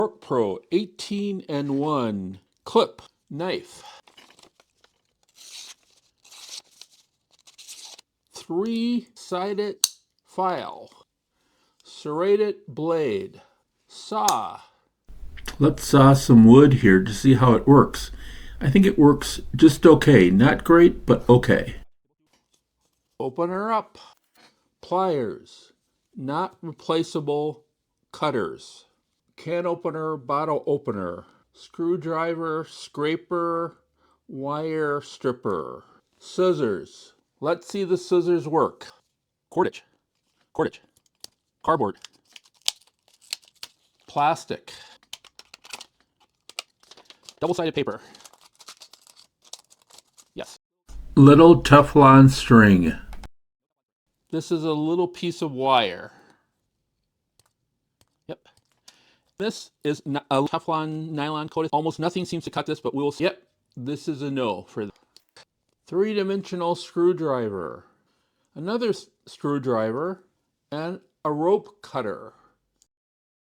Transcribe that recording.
Workpro 18-in-1 clip knife. 3-sided file. Serrated blade. Saw. Let's saw some wood here to see how it works. I think it works just okay. Not great, but okay. Open her up. Pliers. Not replaceable cutters. Can opener, bottle opener. Screwdriver, scraper, wire stripper. Scissors. Let's see the scissors work. Cordage. Cardboard. Plastic. Double-sided paper. Yes. Little Teflon string. This is a little piece of wire. Yep. This is a Teflon nylon coated. Almost nothing seems to cut this, but we'll see. Yep. This is a no for the 3-dimensional screwdriver. Another screwdriver and a rope cutter.